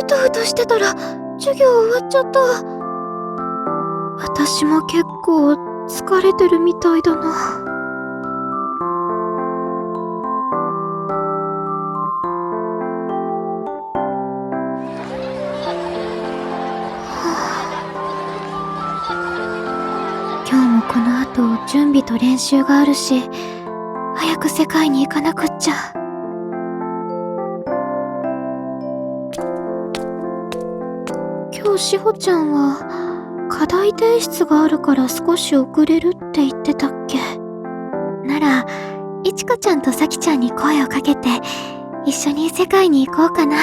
とふとしてたら授業終わっちゃった。私も結構疲れてるみたいだな。今日もこの後準備と練習があるし、早く世界に行かなくっちゃ。今日しほちゃんは課題提出があるから少し遅れるって言ってたっけ。ならいちかちゃんとさきちゃんに声をかけて一緒に世界に行こうかな。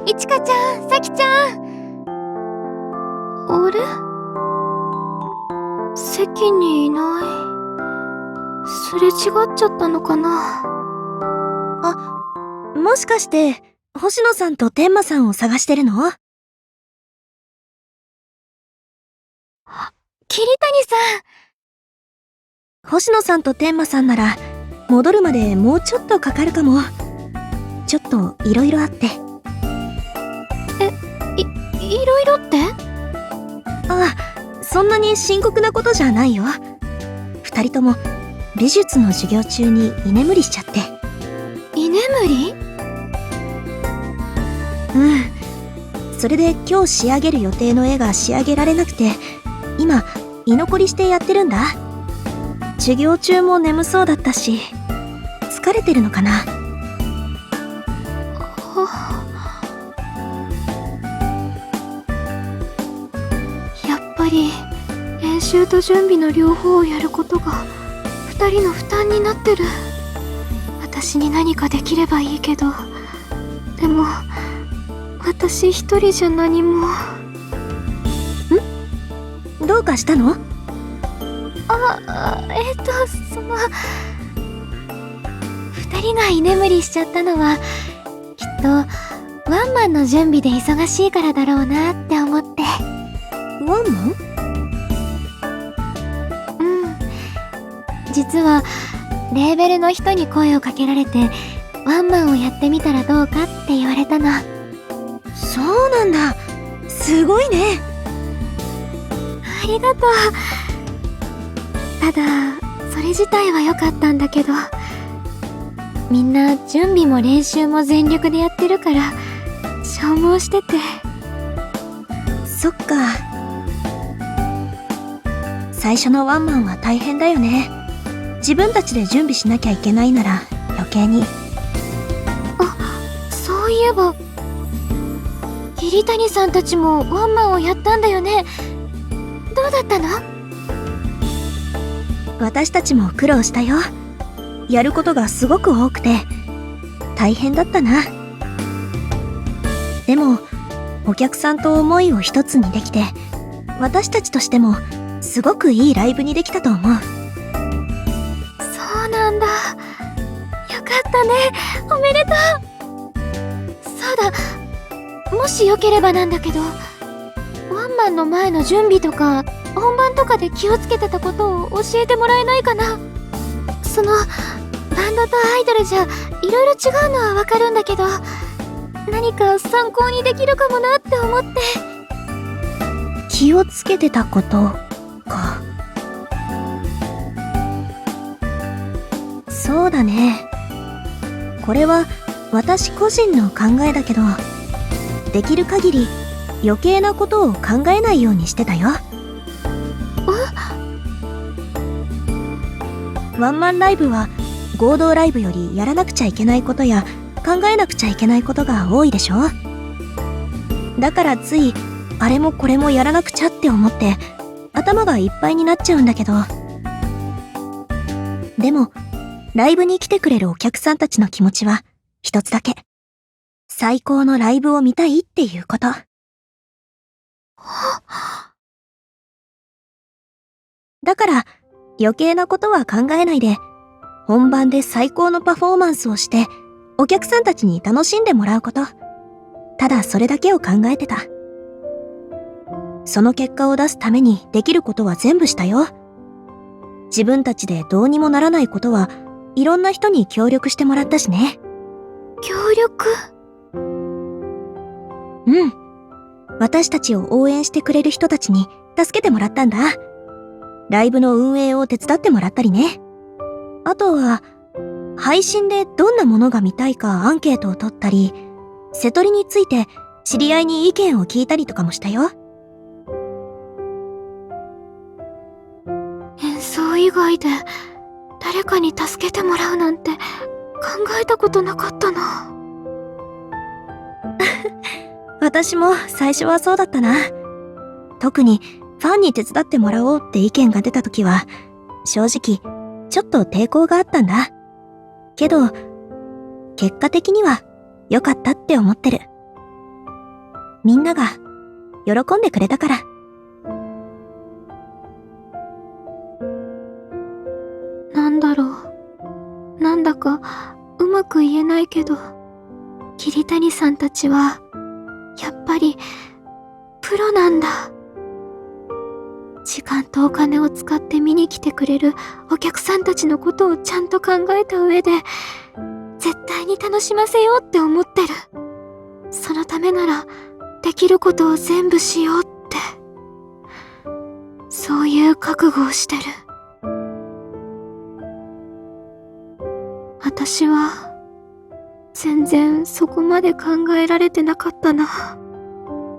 いちかちゃん、さきちゃん。あれ？席にいない。すれ違っちゃったのかな。あ、もしかして星野さんと天馬さんを探してるの？桐谷さん。星野さんと天馬さんなら戻るまでもうちょっとかかるかも。ちょっといろいろあって。いろいろって？ああ、そんなに深刻なことじゃないよ。二人とも美術の授業中に居眠りしちゃって。居眠り？うん。それで今日仕上げる予定の絵が仕上げられなくて、今居残りしてやってるんだ。授業中も眠そうだったし、疲れてるのかな。やっぱり練習と準備の両方をやることが二人の負担になってる。私に何かできればいいけど、でも私一人じゃ何も。どうかしたの？二人が居眠りしちゃったのはきっとワンマンの準備で忙しいからだろうなって思って。ワンマン？実はレーベルの人に声をかけられてワンマンをやってみたらどうかって言われたの。そうなんだ。すごいね。ありがとう。ただそれ自体は良かったんだけど、みんな準備も練習も全力でやってるから消耗してて。そっか。最初のワンマンは大変だよね。自分たちで準備しなきゃいけないなら余計に。そういえば桐谷さんたちもワンマンをやったんだよね。どうだったの？私たちも苦労したよ。やることがすごく多くて大変だったな。でもお客さんと思いを一つにできて、私たちとしてもすごくいいライブにできたと思う。そうなんだ。よかったね。おめでとう。そうだ、もしよければなんだけど、ワンマンの前の準備とか本番とかで気をつけてたことを教えてもらえないかな。そのバンドとアイドルじゃいろいろ違うのはわかるんだけど、何か参考にできるかもなって思って。気をつけてたことか。そうだね。これは私個人の考えだけど、できる限り余計なことを考えないようにしてたよ。ワンマンライブは合同ライブよりやらなくちゃいけないことや考えなくちゃいけないことが多いでしょ。だからついあれもこれもやらなくちゃって思って頭がいっぱいになっちゃうんだけど、でもライブに来てくれるお客さんたちの気持ちは一つだけ。最高のライブを見たいっていうこと。だから余計なことは考えないで、本番で最高のパフォーマンスをしてお客さんたちに楽しんでもらうこと。ただそれだけを考えてた。その結果を出すためにできることは全部したよ。自分たちでどうにもならないことはいろんな人に協力してもらったしね。協力？うん。私たちを応援してくれる人たちに助けてもらったんだ。ライブの運営を手伝ってもらったりね。あとは、配信でどんなものが見たいかアンケートを取ったり、瀬戸りについて知り合いに意見を聞いたりとかもしたよ。演奏以外で誰かに助けてもらうなんて考えたことなかったな。私も最初はそうだったな。特にファンに手伝ってもらおうって意見が出た時は、正直ちょっと抵抗があったんだ。けど、結果的には良かったって思ってる。みんなが喜んでくれたから。なんだろう。なんだかうまく言えないけど、桐谷さんたちはやっぱりプロなんだ。時間とお金を使って見に来てくれるお客さんたちのことをちゃんと考えた上で、絶対に楽しませようって思ってる。そのためならできることを全部しようって、そういう覚悟をしてる。私は全然そこまで考えられてなかったな。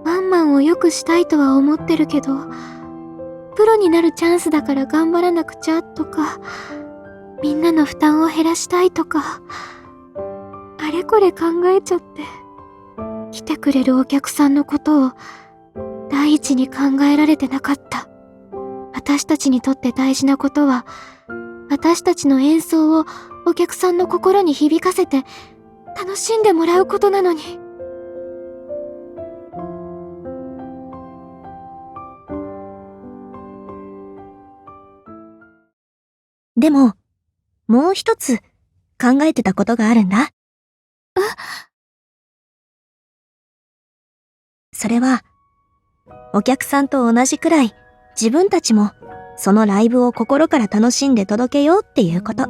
ワンマンを良くしたいとは思ってるけど、プロになるチャンスだから頑張らなくちゃとか、みんなの負担を減らしたいとか、あれこれ考えちゃって、来てくれるお客さんのことを第一に考えられてなかった。私たちにとって大事なことは、私たちの演奏をお客さんの心に響かせて楽しんでもらうことなのに。でも、もう一つ考えてたことがあるんだ。それは、お客さんと同じくらい自分たちもそのライブを心から楽しんで届けようっていうこと。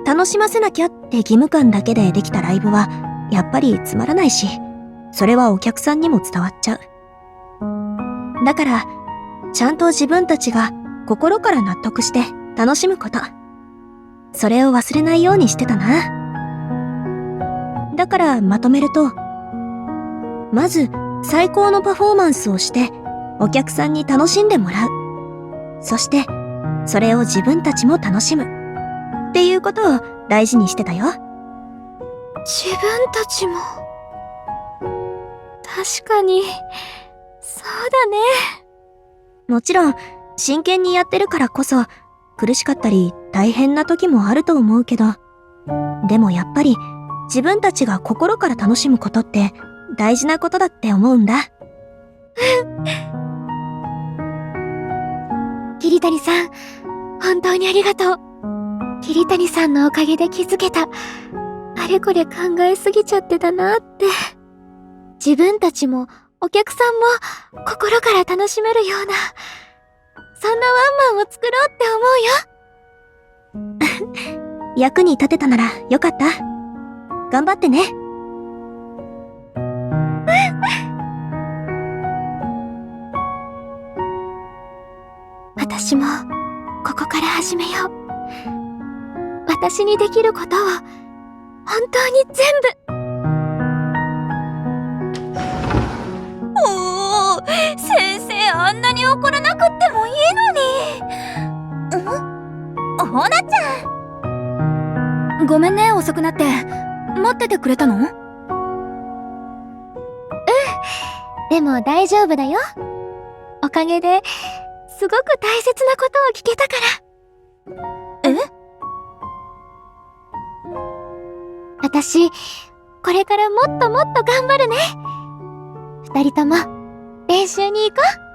楽しませなきゃって義務感だけでできたライブはやっぱりつまらないし、それはお客さんにも伝わっちゃう。だから、ちゃんと自分たちが心から納得して楽しむこと。それを忘れないようにしてたな。だからまとめると、まず最高のパフォーマンスをしてお客さんに楽しんでもらう。そしてそれを自分たちも楽しむっていうことを大事にしてたよ。自分たちも。確かに、そうだね。もちろん真剣にやってるからこそ苦しかったり大変な時もあると思うけど、でもやっぱり自分たちが心から楽しむことって大事なことだって思うんだ。桐谷さん、本当にありがとう。桐谷さんのおかげで気づけた。あれこれ考えすぎちゃってたなって。自分たちもお客さんも心から楽しめるような、そんなワンマンを作ろうって思うよ。役に立てたならよかった。頑張ってね。私もここから始めよう。私にできることを本当に全部。おー、先生あんなに怒らなくってもいいのに。ほなちゃん、ごめんね、遅くなって。待っててくれたの？でも大丈夫だよ。おかげですごく大切なことを聞けたから。私、これからもっともっと頑張るね。二人とも練習に行こう。